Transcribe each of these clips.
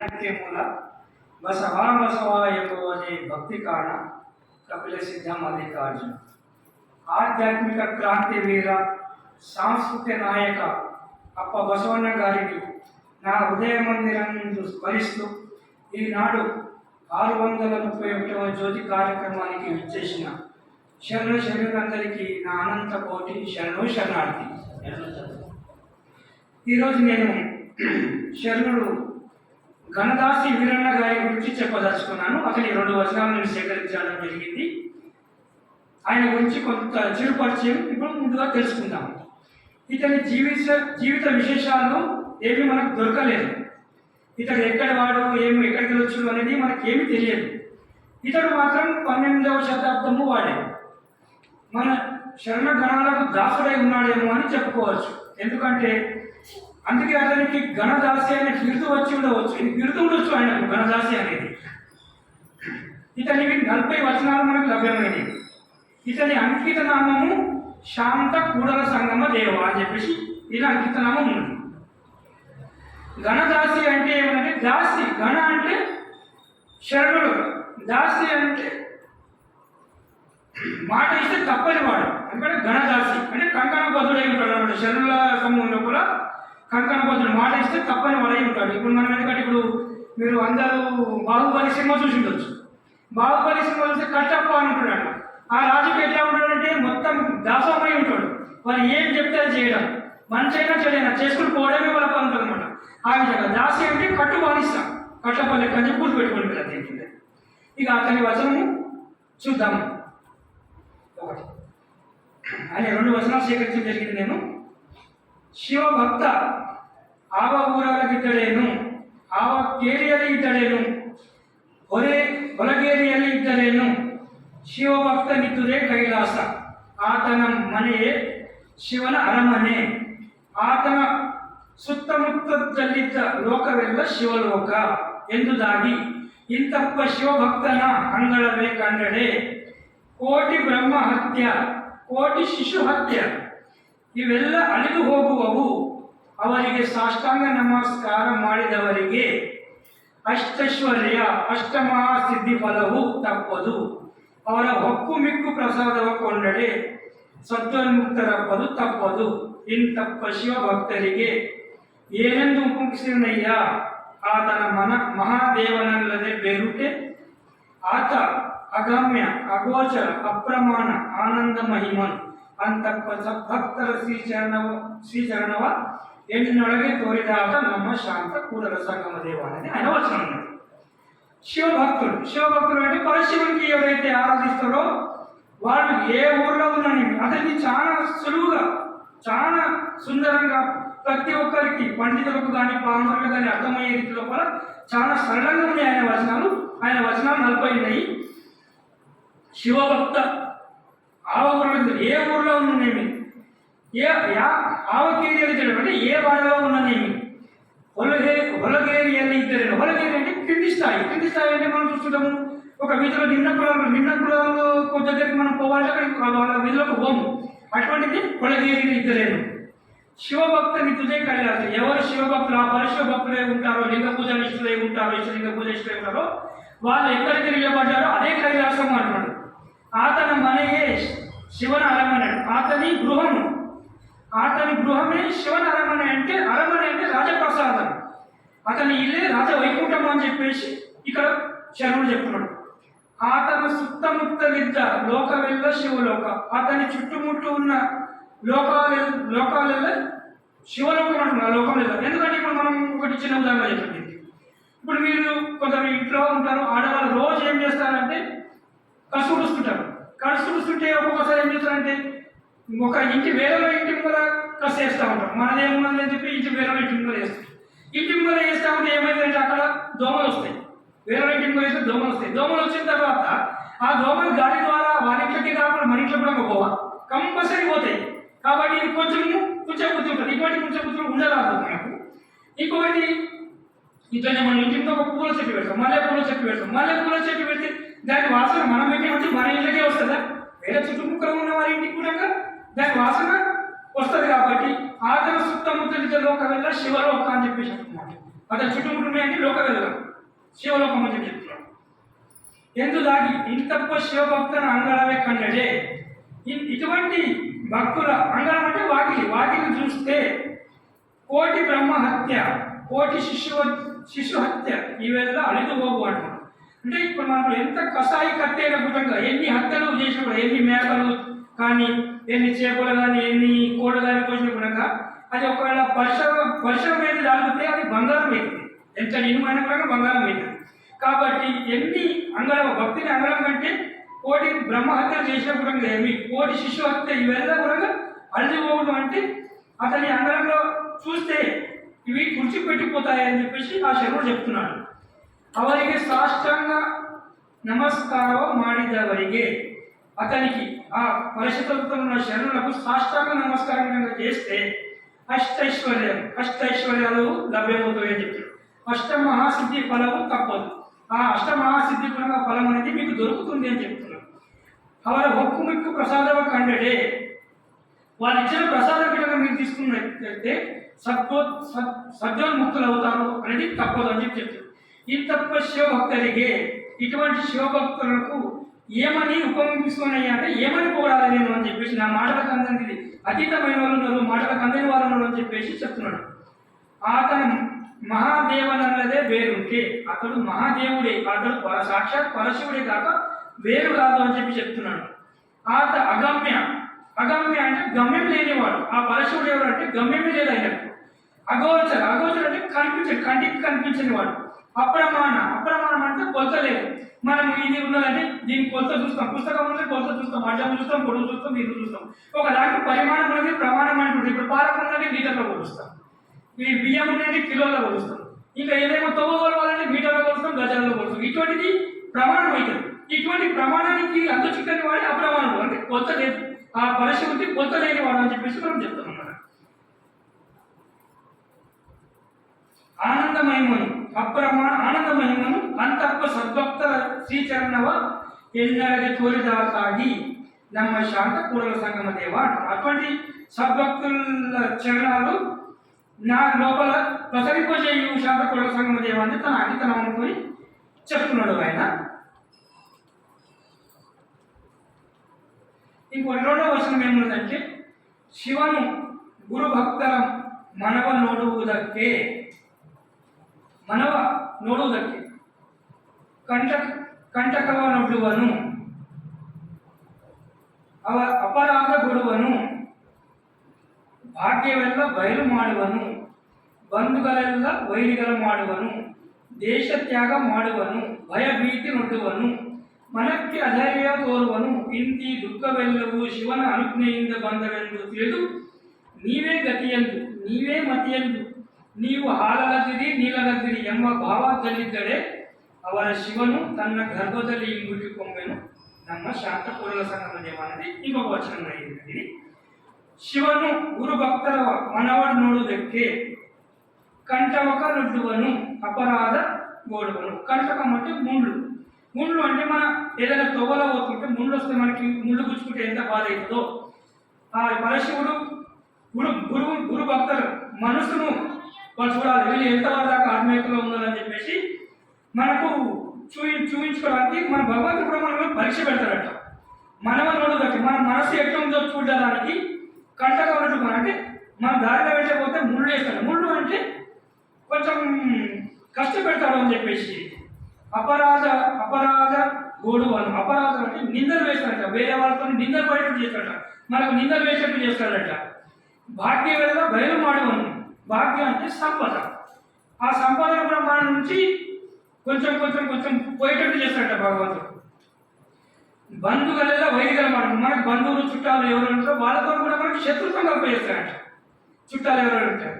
ಮೂಲ ಬಸವ ಬಸವ ಎಂಬುವುದೇ ಭಕ್ತಿ ಕಾರಣ ಕಪಿಲ ಸಿದ್ಧ ಮಲ್ಲಿಕಾರ್ಜುನ ఆధ్యాత్మిక క్రాంతి వీర సాంస్కృతిక నాయక అప్ప బసవన్న గారికి నా హృదయ మందిరం ముందు స్మరిస్తూ ఈనాడు 631వ జ్యోతి కార్యక్రమానికి విచ్చేసిన శరణులందరికీ నా అనంత కోటి శరణార్థి. ఈరోజు నేను శరణుడు గణదాసి వీరన్న గారి గురించి చెప్పదలుచుకున్నాను. అతని 2 వచనాలను సేకరించడం జరిగింది. ఆయన గురించి కొంత చిరు పరిచయం ఇప్పుడు ముందుగా తెలుసుకుందాం. ఇతని జీవిత విశేషాలు ఏమి మనకు దొరకలేదు. ఇతడు ఎక్కడ వాడు ఎక్కడికి వచ్చు అనేది మనకేమీ తెలియదు. ఇతడు మాత్రం 12వ శతాబ్దము వాడే. మన శరణ గణాలకు దాసుడై ఉన్నాడేమో అని చెప్పుకోవచ్చు. ఎందుకంటే అందుకే అతనికి గణదాసి అనే బిరుదు వచ్చి ఉండవచ్చు. ఇది బిరుదు ఉండొచ్చు ఆయనకు గణదాసి అనేది. ఇతనికి 40 వచనాలు మనకు లభ్యమైనవి. ఇతని అంకిత నామము శాంత కూడల సంగమ దేవ అని చెప్పేసి ఇలా అంకిత నామం ఉంది. గణదాసి అంటే ఏమంటే దాసి, గణ అంటే శరణుడు, దాసి అంటే మాట ఇస్తే తప్పని వాడు. ఎందుకంటే గణదాసి అంటే కంకణబద్ధుడై ఉంటాడు అన్నమాట. శరణుల సమూహంలో కూడా కంకణబద్ధుడు, మాట ఇస్తే తప్పని వాడై ఉంటాడు. ఇప్పుడు మనం ఎందుకంటే ఇప్పుడు మీరు అందరూ బాహుబలి సినిమా చూసి ఉండొచ్చు. బాహుబలి సినిమా చూస్తే కట్టప్ప అని ఉంటున్నాడు. ఆ రాజుకి ఎట్లా ఉంటాడంటే మొత్తం దాసోమై ఉంటాడు. వాళ్ళు ఏం చెప్తే చేయడం, మంచైనా చెడైనా చేసుకుని పోవడమే వాళ్ళ పని ఉంటుంది అనమాట. ఆ విధంగా దాసి అంటే కట్టు బానిస్తాం, కట్టపల్లి కంచి పూర్తి పెట్టుకుని వెళ్ళి. ఇక అతని వచనము చూద్దాము. ఒకటి అని 2 వచనాలు సేకరించడం జరిగింది. నేను శివభక్త ఆవ ఊరాలకు ఇద్దడేను, ఆవ కేరియలి ఇద్దడేను, ಹೊಲಗೇರಿಯಲ್ಲಿ ಇದ್ದರೇನು, ಶಿವಭಕ್ತ ನಿಂತುದೇ ಕೈಲಾಸ, ಆತನ ಮನೆಯೇ ಶಿವನ ಅರಮನೆ, ಆತನ ಸುತ್ತಮುತ್ತದಲ್ಲಿದ್ದ ಲೋಕವೆಲ್ಲ ಶಿವಲೋಕ ಎಂಬುದಾಗಿ ಇಂತಪ್ಪ ಶಿವಭಕ್ತನ ಅಂಗಳವೇ ಕಂಡಡೆ ಕೋಟಿ ಬ್ರಹ್ಮ ಹತ್ಯ, ಕೋಟಿ ಶಿಶು ಹತ್ಯ ಇವೆಲ್ಲ ಅಳಿದು ಹೋಗುವವು. ಅವರಿಗೆ ಸಾಷ್ಟಾಂಗ ನಮಸ್ಕಾರ ಮಾಡಿದವರಿಗೆ ಅಷ್ಟೈಶ್ವರ್ಯ ಅಷ್ಟಮಹಾಸಿದ್ಧಿ ಫಲವು ತಪ್ಪದು. ಅವರ ಹೊಕ್ಕು ಮಿಕ್ಕು ಪ್ರಸಾದವ ಕೊಂಡಡೆ ಸತ್ವನ್ಮುಕ್ತರಪ್ಪದು ತಪ್ಪದು. ಇಂತಪ್ಪ ಶಿವಭಕ್ತರಿಗೆ ಏನೆಂದು ಮುಗಿಸಿನಯ್ಯ ಆತನ ಮಹಾದೇವನಲ್ಲದೆ ಬೇರುಟೆ. ಆತ ಅಗಮ್ಯ ಅಗೋಚರ ಅಪ್ರಮಾಣ ಆನಂದ ಮಹಿಮನ್ ಅಂತಪ್ಪ ಭಕ್ತರ ಶ್ರೀಚರಣವ ఎన్నొಳಗೆ తోరిదాక నమ్మ శాంత కూడల సంగమ దేవ అనేది ఆయన వచనం ఉన్నది. శివభక్తుడు అంటే పరశివునికి ఎవరైతే ఆరాధిస్తారో వాళ్ళు ఏ ఊర్లో ఉన్నాని అతనికి చాలా సులువుగా, చాలా సుందరంగా ప్రతి ఒక్కరికి పండితులకు కానీ పామరులకు కానీ అర్థమయ్యే రీతిలో కూడా చాలా సరళంగా ఉన్నాయి ఆయన వచనాలు. 40 ఉన్నాయి. శివభక్త ఆ ఊర్లో ఏ ఊర్లో ఉన్ననేమి, ఆవకేరియలు అంటే ఏ వాడలో ఉన్ననేమి, ಹೊಲಗೇರಿಯಲ್ಲಿ ఇద్దరు. ಹೊಲగేరి అంటే కింది స్థాయి అంటే మనం చూస్తుంటాము ఒక వీధిలో నిమ్న కులాలు దగ్గరికి మనం పోవాలంటే అక్కడికి వాళ్ళ వీధిలోకి పోము. అటువంటిది ಹೊಲగేరిని ఇద్దరేను. శివభక్త నిత్యుదే కైలాస. ఎవరు శివభక్తులు, ఆ పరశివభక్తులే ఉంటారో, లింగ పూజ ఇష్టలై ఉంటారో, ఇష్టలింగ పూజ ఇష్టలై ఉంటారో వాళ్ళు ఎక్కడికి నిలబడ్డారో అదే కైలాసం అంటున్నాడు. ఆతన మనయే శివన అరమనే, అతని గృహమే శివన అరమనే. అంటే అరమనే అంటే రాజప్రసాదం, అతని ఇల్లే రాజవైకుంఠం అని చెప్పేసి ఇక్కడ శరణుడు చెప్తున్నాడు. ఆతన సుత్తముత్తలిద్ద లోకవెల్ల శివలోక, అతని చుట్టుముట్టు ఉన్న లోకాలెల్ల శివలోకం అంటున్నారు. లోకంలో ఎందుకంటే ఇప్పుడు మనం ఒకటి చిన్న ఉదాహరణ చెప్పింది. ఇప్పుడు మీరు కొందరు ఇంట్లో ఉంటారు, ఆడవాళ్ళు రోజు ఏం చేస్తారంటే కసుడుస్తుంటే ఒక్కొక్కసారి ఏం చేస్తారంటే ఒక ఇంటి వేరే ఇంటి ముందర కసు వేస్తూ ఉంటాం. మనదేమున్నది అని చెప్పి వేరే ఇంటి ముందర వేస్తాం. ఇంటి ముందర వేస్తూ ఉంటే ఏమైందంటే అక్కడ దోమలు వస్తాయి. వేరే ఇంటి ముందర వేస్తే దోమలు వస్తాయి. దోమలు వచ్చిన తర్వాత ఆ దోమలు గాలి ద్వారా వారింట్లోకి కాకుండా మన ఇంట్లో కూడా పోవా కంపల్సరీ పోతాయి. కాబట్టి ఇది కొంచెం బుద్ధి ఉంటుంది. ఇటువంటి బుద్ధి ఉండరాదు మనకు. ఇంకొకటి ఇట్లనే మనం ఇంటి ముందు ఒక పూల చెట్టు పెడతాం, మల్లెపూల చెట్టు పెడితే దాని వాసన మనం ఇంటి నుంచి మన ఇంట్లోకే వస్తుందా? వేరే చుట్టుముక్కలు ఉన్న వారి ఇంటికి కూడా దాని వాసన వస్తుంది. కాబట్టి ఆతన సుత్తముత్తలిద్ద లోకవెల్ల శివలోక అని చెప్పేసి అంటున్నాడు. అతని చుట్టుముట్టున్నాయని లోక వెలుగు శివలోకం అని చెప్పి చెప్తున్నాడు. ఎందుదాగి ఇంతప్ప శివభక్తుల అంగళమే కండడే. ఇటువంటి భక్తుల అంగళం అంటే వాటిని చూస్తే కోటి బ్రహ్మ హత్య, కోటి శిశు హత్య ఇవెల్లా అలిదుబోగు అంటున్నాడు. అంటే ఇప్పుడు మనకు ఎంత కసాయి కత్తైన గుటంగా ఎన్ని హత్యలు చేసినా ఎన్ని మేకలు కానీ ఎన్ని చేపలు కానీ ఎన్ని కోళ్ళు కానీ కోసిన గుణంగా అది ఒకవేళ వర్షం మీద తాగితే అది బంగారం అవుతుంది. ఎంత నియమైన కూడా బంగారం అవుతుంది. కాబట్టి ఎన్ని అంగళం భక్తిని అంగళం కంటే కోటి బ్రహ్మహత్యలు చేసిన గుణంగా ఏమి కోటి శిశు హత్య ఇవెల్లా గుణంగా అలిదిపోవడం అంటే అతని అంగళంలో చూస్తే ఇవి తుడిచిపెట్టిపోతాయని చెప్పేసి ఆ శరణుడు చెప్తున్నాడు. ಅವರಿಗೆ ಸಾಷ್ಟಾಂಗ నమస్కారం ಮಾಡಿದವರಿಗೆ అతనికి ఆ పరిశుద్ధతో ఉన్న శరణులకు సాష్టాంగ నమస్కారం చేస్తే అష్టైశ్వర్యాలు లభ్యమవుతాయని చెప్తాడు. అష్టమహాసిద్ధి ఫలము తప్పదు. ఆ అష్టమహాసిద్ధి కూడా ఫలం అనేది మీకు దొరుకుతుంది అని చెప్తున్నాడు. అవర హక్కు మీకు ప్రసాదం కండడే వాళ్ళు ఇచ్చిన ప్రసాదం కనుక మీరు తీసుకున్నట్లయితే సద్యోన్ముక్తులు అవుతారు అనేది తప్పదు అని చెప్పి చెప్తాడు. ఈ తప్ప శివభక్తులకి ఇటువంటి శివభక్తులకు ఏమని ఉపమిస్తున్నాయి అంటే ఏమని పోరాలి నేను అని చెప్పేసి నా మాటలకు అందని అతీతమైన వాళ్ళు ఉన్నారు, మాటలకు అందని వాళ్ళు ఉన్నారు అని చెప్పేసి చెప్తున్నాడు. అతను మహాదేవనన్నదే వేరుంటే అతడు మహాదేవుడే, అతడు సాక్షాత్ పరశివుడే కాక వేరు కాదు అని చెప్పి చెప్తున్నాడు. అగమ్య అంటే గమ్యం లేనివాడు. ఆ పరశివుడు ఎవరు అంటే గమ్యమే లేదు ఆయనకు. అగోచర అంటే కంటికి కనిపించని వాడు. అప్రమాణం అంటే కొలత లేదు. మనం ఇది ఉన్నదంటే దీని కొలత చూస్తాం, పుస్తకం ఉన్నది కొలత చూస్తాం, అడ్డం చూస్తాం, పొడుగు చూస్తాం, మీరు చూస్తాం. ఒక దాంట్లో పరిమాణం అనేది ప్రమాణం అంటుంది. ఇప్పుడు పాలకు ఉన్నది లీటర్లో కొలుస్తాం, ఈ బియ్యం అనేది కిలోలో కొలుస్తాం, ఇంకా ఏదైనా తొవ్వ కొలవాలంటే మీటర్లో కొలుస్తాం, గజాల్లో కొలుస్తాం. ఇటువంటిది ప్రమాణం అవుతుంది. ఇటువంటి ప్రమాణానికి అంత చిక్కని వాడి అప్రమాణం అంటే కొలత లేదు. ఆ పరశువుకి కొలత లేని వాడు అని చెప్పేసి మనం చెప్తాం అన్నమాట. ಆನಂದಮಹಿಮನು ಅಂತಪ್ಪ ಸದ್ಭಕ್ತರ ಶ್ರೀಚರಣವ ಎನ್ನಡಗೆ ತೋರಿದಾಗಿ ನಮ್ಮ శాంత కూడల సంగమ దేవ. అటువంటి సద్భక్తుల చరణాలు నా లోపల ప్రసరింపజేయు శాంత కూడల సంగమ దేవ అని తన అంకితనం అనుకుని చెప్తున్నాడు ఆయన. ఇంకో రెండవ వచనం ఏమున్నదంటే శివను గురు భక్ತರ మనవ ನೋಡುವುದಕ್ಕೆ ಕಂಟಕವನೊಡ್ಡುವನು ಅಪರಾಧ ಕೊಡುವನು, ಭಾಗ್ಯವೆಲ್ಲ ಬಯಲು ಮಾಡುವನು, ಬಂಧುಗಳೆಲ್ಲ ವೈರಿಗಳ ಮಾಡುವನು, ದೇಶ ತ್ಯಾಗ ಮಾಡುವನು, ಭಯಭೀತಿ ನೊಡ್ಡುವನು, ಮನಕ್ಕೆ ಅಧೈರ್ಯ ತೋರುವನು. ಇಂತಿ ದುಃಖವೆಲ್ಲವೂ ಶಿವನ ಅನುಜ್ಞೆಯಿಂದ ಬಂದವೆಂದು ತಿಳಿದು ನೀವೇ ಗತಿಯೆಂದು ನೀವೇ ಮತಿಯೆಂದು ನೀವು ಹಾಲಗದಿರಿ ನೀಲಗದಿರಿ ಎಂಬ ಭಾವದಲ್ಲಿದ್ದರೆ ಅವರ ಶಿವನು ತನ್ನ ಗರ್ಭದಲ್ಲಿ ಇಂಗುಟ್ಟಿಕೊಂಬೆನು ನಮ್ಮ ಶಾಂತ ಕೂಡಲ ಸಂಗಮ ದೇವ అనేది ఇంకొక వచనం అయింది. శివను గురు భక్ತರ మనవడు ನೋಡುವುದಕ್ಕೆ కంటవక నొడ్డువను అపరాధ గోడువను. కంటకం అంటే ముళ్ళు అంటే మన ఏదైనా తొవ్వలో పోతుంటే ముళ్ళు వస్తే మనకి ముళ్ళు గుచ్చుకుంటే ఎంత బాధ అవుతుందో ఆ పరశివుడు గురు భక్తులు మనసును వాళ్ళు చూడాలి, వీళ్ళు ఎంతవరకు దాకా ఆత్మీయతలో ఉన్నారని చెప్పేసి మనకు చూపించుకోవడానికి మన భగవంతుడు కూడా మనం పరీక్ష పెడతారట. మనవరోడుకి మన మనసు ఎట్లా ఉందో చూడడానికి కంటగా ఉన్నట్టు అంటే మన దారిలో వెళ్ళకపోతే ముళ్ళు వేస్తాడు. ముళ్ళు అంటే కొంచెం కష్టపెడతాడు అని చెప్పేసి అపరాధ గోడువను. అపరాధం అంటే నిందలు వేస్తాడట, వేరే వాళ్ళతో నిందలు పడేటట్టు చేస్తాడట, మనకు నిందలు వేసేట్టు చేస్తాడట. భాగ్యం వల్ల బయలు మాడవను. భాగ్యం అంటే సంపద. ఆ సంపదను కూడా మన నుంచి కొంచెం పోయేటట్టు చేస్తాడట భగవంతుడు. బంధువులలో వైరిగల మాట, మనకు బంధువులు చుట్టాలు ఎవరు ఉంటారో వాళ్ళతో కూడా మనకు శత్రుత్వం కలిపేస్తాడట. చుట్టాలు ఎవరు ఉంటారు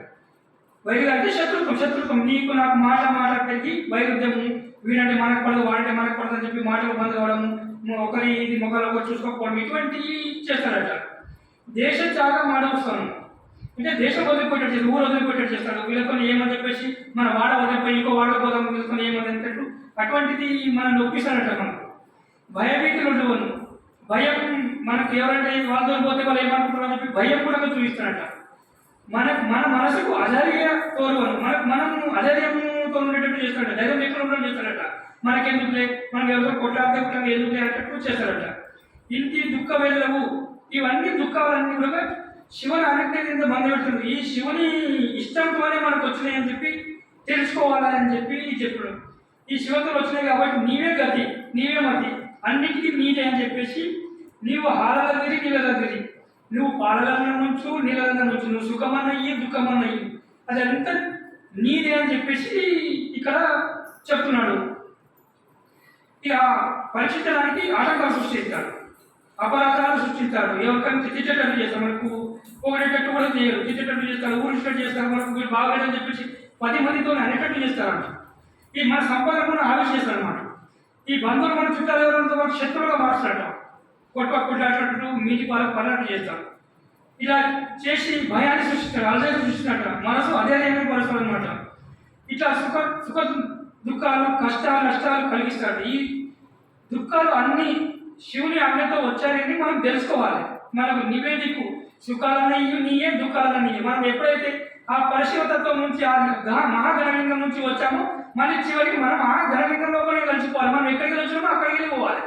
వైరిగా అంటే శత్రుత్వం. నీకు నాకు మాట పెట్టి వైరుధ్యము, వీడంటే మనకు పడదు వాడంటే మనకు పడదు అని చెప్పి మాటలు బంద్ కావడము, ఒకరి ఇది మొక్కలు ఒకరు చూసుకోకపోవడం, ఇటువంటివి చేస్తాడట. దేశ త్యాగం మాడవస్తాను అంటే దేశం వదిలిపోయేటట్టు చేస్తాడు, ఊరు వదిలిపోయేటట్టు చేస్తాడు. వీళ్ళతో ఏమని చెప్పేసి మన వాడ వదిలిపోయి ఇంకో వాడ పోదాం వీళ్ళతో ఏమని అంటట్టు అటువంటిది మనం నొప్పిస్తాడట. మనకు భయభీతులు ఉండవను. భయం మనకు ఎవరంటే వాళ్ళతో పోతే వాళ్ళు ఏమనుకుంటారని చెప్పి భయం కూడా చూపిస్తాడట. మన మనసుకు అధైర్య కోరువను మనం అధైర్యంతో ఉండేటట్టు చేస్తాడట, ధైర్యం ఎక్కడ ఉండడం చేస్తాడట. మనకెందుకులే, మనం ఎవరితో కొట్లాడితే ఎందుకులే అన్నట్టు చేస్తాడట. ఇంటి దుఃఖ వేళ్ళవు, ఇవన్నీ దుఃఖాలన్నీ కూడా శివుని అనుగ్రహించ మంది పెడుతుంది. ఈ శివుని ఇష్టంతోనే మనకు వచ్చినాయి అని చెప్పి తెలుసుకోవాలని చెప్పి చెప్పాడు. ఈ శివంతో వచ్చినాయి కాబట్టి నీవే గతి, నీవే మతి, అన్నిటికీ నీదే అని చెప్పేసి నీవు హాలగిరి నీలగిరి, నువ్వు పాలగన్న నుంచు నీళ్ళగన్న నుంచు, నువ్వు సుఖమన్నయ్యి దుఃఖమన్నయ్యి, అది అంతా నీదే అని చెప్పేసి ఇక్కడ చెప్తున్నాడు. ఇక పరీక్షించడానికి ఆటంకాలు సృష్టిస్తాడు, అపరాధాలు సృష్టిస్తాడు, ఎవరికైనా తిట్టేటట్టు చేస్తాడు, మనకు ఒకటేటట్టు కూడా చేయరు, తిట్టేటట్టు చేస్తాడు, ఊరిచేటట్టు చేస్తారు, మనకు మీరు బాగాలేదని చెప్పేసి 10 మందితో అనేటట్టు చేస్తారంట. ఈ మన సంపాదన ఆవిష్చేస్తాడు అనమాట. ఈ బంధువులు మన చుట్టాలు ఎవరంతా మనకు శత్రువులుగా మార్చాడట, కొట్లాడేటట్టు మీటి పన్నట్టు చేస్తాడు. ఇలా చేసి భయాన్ని సృష్టిస్తాడు, అలజడి సృష్టిస్తాడట, మనసు అధైర్యాన్ని పరుస్తాడు అనమాట. ఇట్లా సుఖ దుఃఖాలు కష్టాలు నష్టాలు కలిగిస్తాడు. ఈ దుఃఖాలు అన్నీ శివుని ఆజ్ఞతో వచ్చాయని మనం తెలుసుకోవాలి. మనకు నివేదికు సుఖాలన్నయ్యి నీయే దుఃఖాలన్నయ్యి. మనం ఎప్పుడైతే ఆ పరిశివతత్వం నుంచి ఆ మహాగణలింగం నుంచి వచ్చామో మళ్ళీ చివరికి మనం ఆ గణలింగం లోపలే కలిసిపోవాలి. మనం ఎక్కడికి వచ్చినామో అక్కడికి పోవాలి.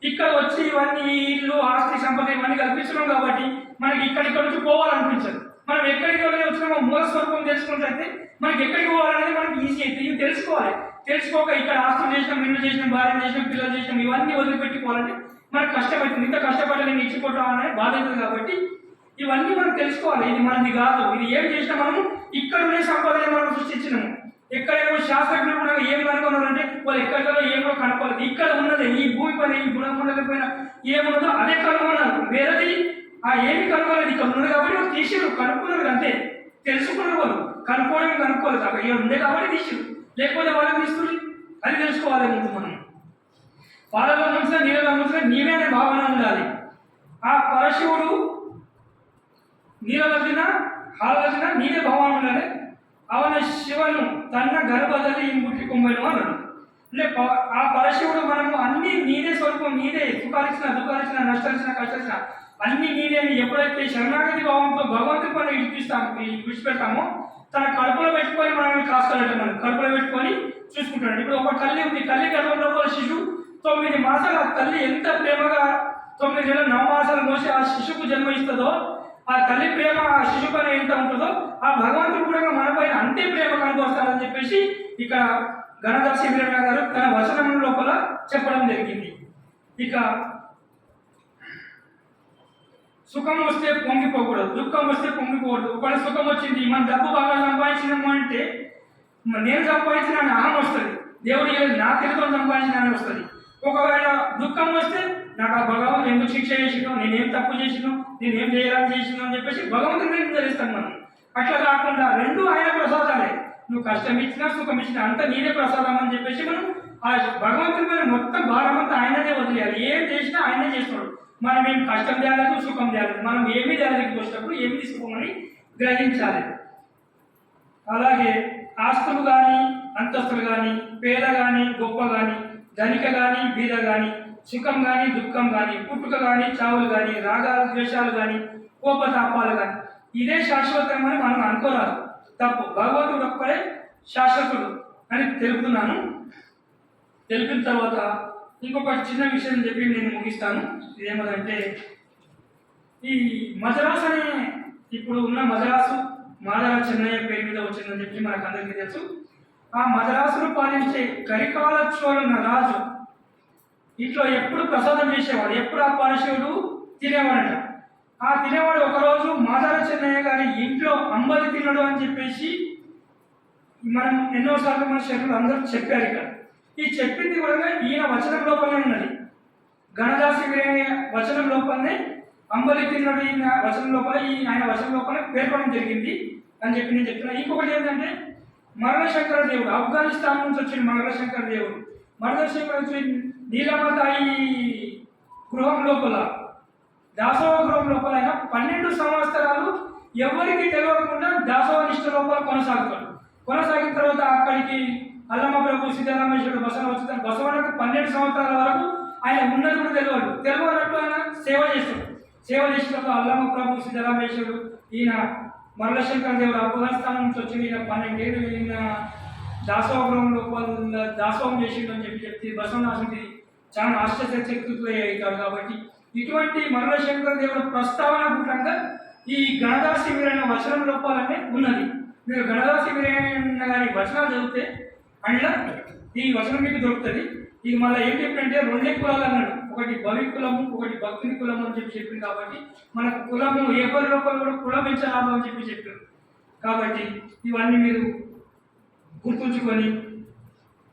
ఇక్కడ వచ్చి ఇవన్నీ ఇల్లు ఆస్తి సంపద ఇవన్నీ కల్పిస్తున్నాం కాబట్టి మనకి ఇక్కడిక్కడ నుంచి పోవాలనిపించదు. మనం ఎక్కడికి వెళ్ళి వచ్చినామో మూల స్వరూపం తెలుసుకుంటే మనకి ఎక్కడికి పోవాలనేది మనకి ఈజీ అయితే ఇవి తెలుసుకోవాలి. తెలుసుకోక ఇక్కడ ఆస్తులు చేసినాం, ఇల్లు చేసినాం, భార్య చేసినాం, పిల్లలు చేసినాం, ఇవన్నీ వదిలిపెట్టుకోవాలంటే మనకు కష్టపడుతుంది. ఇంత కష్టపడి నేను ఇచ్చిపోవడం అనేది బాధ అవుతుంది. కాబట్టి ఇవన్నీ మనం తెలుసుకోవాలి. ఇది మనది కాదు, ఇది ఏం చేసినా మనము ఇక్కడ ఉండే సంపాదన మనం సృష్టించినాము. ఎక్కడేమో శాస్త్రజ్ఞులు కూడా ఏం కనుక్కున్నారంటే వాళ్ళు ఎక్కడికో ఏమో కనుక్కోలేదు. ఇక్కడ ఉన్నది ఈ భూమి పైన ఈ గుణం పైన ఏమున్నదో అదే కనుగొన్నారు. వేరేది ఆ ఏమి కనుక్కోలేదు, ఇక్కడ ఉన్నది కాబట్టి వాళ్ళు తీసిరు, కనుక్కున్నారు, అంతే. తెలుసుకున్నారు, వాళ్ళు కనుక్కోలేదు. అక్కడ ఏమి ఉండే కాబట్టి తీసిరు, లేకపోతే వాళ్ళకి తీస్తుంది. అది తెలుసుకోవాలి ముందు మనం. పాలలో ముంచిన నీళ్ళలో ముంచిన నీవే అనే భావన ఉండాలి. ఆ పరశివుడు నీళ్ళ హాలచిన నీవే భావన ఉండాలి. అవన శివను తన్న గర్భದಲ್ಲಿ ముట్టి కుంభను అన్నాడు. అంటే ఆ పరశివుడు మనము అన్ని నీదే స్వరూపం, నీదే, సుఖాలిచ్చిన దుఃఖాలిచ్చిన నష్టాలిచ్చిన కష్టాలిచ్చిన అన్ని నీదే అని ఎప్పుడైతే శరణాగతి భావంతో భగవంతుడి పైన విడిచిపెడతామో తన కడుపులో పెట్టుకొని మనల్ని కాస్తాడట. మనం కడుపులో పెట్టుకొని చూసుకుంటాడు. ఇప్పుడు ఒక తల్లి ఉంది, తల్లి గర్భం లోపల శిశువు 9 మాసాలు, ఆ తల్లి ఎంత ప్రేమగా 9 నెలలు 9 మాసాలు మోసి ఆ శిశువుకు జన్మ ఇస్తుందో, ఆ తల్లి ప్రేమ ఆ శిశు పైన ఎంత ఉంటుందో ఆ భగవంతుడు కూడా మన పైన అంతే ప్రేమ కనుకొస్తాడని చెప్పేసి ఇక్కడ గణదాసి వీరన్న గారు తన వచనం లోపల చెప్పడం జరిగింది. ఇక సుఖం వస్తే పొంగిపోకూడదు, దుఃఖం వస్తే పొంగిపోకూడదు. ఒకవేళ సుఖం వచ్చింది, మన డబ్బు బాగా సంపాదించినాము అంటే నేను సంపాదించిన అహం వస్తుంది, దేవుడు నా తెలుగుతో సంపాదించిన వస్తుంది. ఒకవేళ దుఃఖం వస్తే నాకు ఆ భగవంతుడు ఎందుకు శిక్ష చేసినో, నేనేం తప్పు చేసినో, నేనేం చేయాలని చేసినో అని చెప్పేసి భగవంతుడిని నిందిస్తాం మనం. అట్లా కాకుండా రెండు ఆయన ప్రసాదాలే, నువ్వు కష్టం ఇచ్చినా సుఖం ఇచ్చినా అంతా నీదే ప్రసాదం అని చెప్పేసి మనం ఆ భగవంతుడి మీద మొత్తం భారం అంతా ఆయననే వదిలేయాలి. ఏం చేసినా ఆయనే చేస్తున్నాడు. మనం ఏం కష్టం చేయాలి, సుఖం చేయాలి, మనం ఏమీ చేయాలని వచ్చినప్పుడు ఏమి తీసుకోమని గ్రహించాలి. అలాగే ఆస్తులు కానీ అంతస్తులు కానీ పేద కానీ గొప్ప కానీ ధనిక కానీ బీద కానీ సుఖం కానీ దుఃఖం కానీ పుట్టుక కానీ చావులు కానీ రాగాలు ద్వేషాలు కానీ కోపతాపాలు కానీ ఇదే శాశ్వతమని మనం అనుకోరాదు, తప్పు. భగవంతుడు ఒక్కడే శాశ్వతుడు అని తెలుపుతున్నాను. తెలిపిన తర్వాత ఇంకొక చిన్న విషయం చెప్పి నేను ముగిస్తాను. ఇదేమంటే ఈ మద్రాసు అనే ఇప్పుడు ఉన్న మద్రాసు మాధవ చెన్నయ్య పేరు మీద వచ్చిందని చెప్పి మనకు అందరికీ తెలుసు. ఆ మద్రాసును పాలించే కరికాల చోళన రాజు ఇంట్లో ఎప్పుడు ప్రసాదం చేసేవాడు, ఎప్పుడు ఆ పరశివుడు తినేవాడట. ఆ తినేవాడు ఒకరోజు మాధవ చెన్నయ్య గారి ఇంట్లో అంబలి తినడు అని చెప్పేసి మనం ఎన్నోసార్లు మన శరీరం అందరూ చెప్పారు. ఇక్కడ ఈ చెప్పింది కూడా ఈయన వచనం లోపలనే ఉన్నది. గణదాసి వచనం లోపలనే అంబలి తిన్నడు ఈయన వచనం లోపల ఆయన వచనం లోపల పేర్కొనడం జరిగింది అని చెప్పి నేను చెప్తున్నా. ఇంకొకటి ఏంటంటే మరణశంకర దేవుడు, ఆఫ్ఘనిస్తాన్ నుంచి వచ్చిన మరణశంకర దేవుడు. మరణశంకర నీలమతాయి గృహం లోపల, దాసోహ గృహం లోపల ఆయన 12 సంవత్సరాలు ఎవరికి తెలియకుండా దాసోహ నిష్ట లోపల కొనసాగిన తర్వాత అక్కడికి అల్లమ్మ ప్రభు సీతారామేశ్వరుడు బసవ వచ్చి బసవనకు 12 సంవత్సరాల వరకు ఆయన ఉన్నది కూడా తెలియనట్టు ఆయన సేవ చేస్తాడు. సేవ చేసినప్పుడు అల్లమ్మ ప్రభు సీతారామేశ్వరుడు ఈయన మల్లశంకర దేవుడు అఫ్ఘనిస్తాన్ నుంచి వచ్చి ఈయన 12 ఏళ్ళు ఈయన దాసోహం లోపల దాసోహం చేసిండు అని చెప్తే బసవనాథుడికి చాలా ఆశ్చర్యచకితులై అవుతాడు. కాబట్టి ఇటువంటి మల్లశంకర దేవుడు ప్రస్తావనాత్మకంగా ఈ గణదాసి వీరన్న వచనం లోపాలనే ఉన్నది. మీరు గణదాసి వీరన్న గారి వచనాలు చదివితే అందులో ఈ వచనం మీకు దొరుకుతుంది. ఇది మళ్ళీ ఏం చెప్పంటే 2 కులాలు అన్నాడు, ఒకటి భవి కులము, ఒకటి భక్తుని కులము అని చెప్పింది. కాబట్టి మనకు కులము ఏ పది లోపల కూడా కులం పెంచరాదు అని చెప్పారు. కాబట్టి ఇవన్నీ మీరు గుర్తుంచుకొని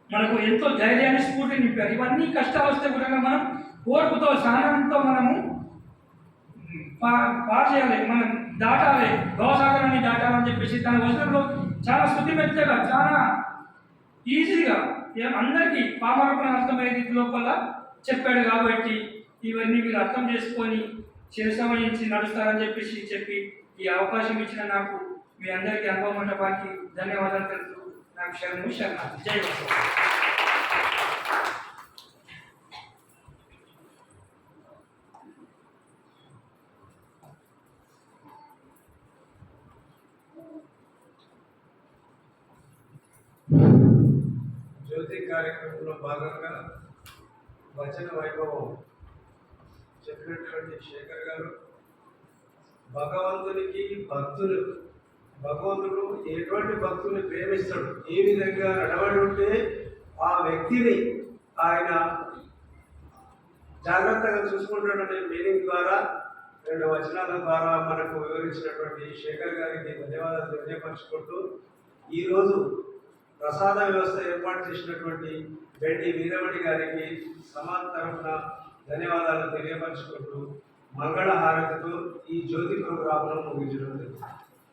మనకు ఎంతో ధైర్యాన్ని స్ఫూర్తి నింపారు. ఇవన్నీ కష్టాలు వస్తే కూడా మనం ఓర్పుతో సహనంతో మనము పాడు చేయాలి, మనం దాటాలి, భవసాగరాన్ని దాటాలని చెప్పేసి తన వచనంలో చాలా శుద్ధిమెత్తగా చాలా ఈజీగా అందరికీ పామరపణ అర్థమయ్యే రీతి లోపల చెప్పాడు. కాబట్టి ఇవన్నీ మీరు అర్థం చేసుకొని శిరసమయించి నడుస్తారని చెప్పి ఈ అవకాశం ఇచ్చిన నాకు మీ అందరికీ అనుభవ మండపానికి ధన్యవాదాలు తెలుపుతూ నాకు శరణు శరణార్థి. జై బసవ. జ్యోతి కార్యక్రమంలో భాగంగా వచన వైభవం చెప్పినటువంటి శేఖర్ గారు భగవంతునికి భగవంతుడు ఎటువంటి భక్తుల్ని ప్రేమిస్తాడు, ఏ విధంగా నడవడి ఉంటే ఆ వ్యక్తిని ఆయన జాగ్రత్తగా చూసుకుంటాడనే మీనింగ్ ద్వారా 2 వచనాల ద్వారా మనకు వివరించినటువంటి శేఖర్ గారికి ధన్యవాదాలు తెలియపరచుకుంటూ ఈరోజు ప్రసాద వ్యవస్థ ఏర్పాటు చేసినటువంటి బెండి వీరమణి గారికి సమాజ్ తరఫున ధన్యవాదాలు తెలియపరచుకుంటూ మంగళ హారతితో ఈ జ్యోతి ప్రోగ్రాంను ముగించడం జరిగింది.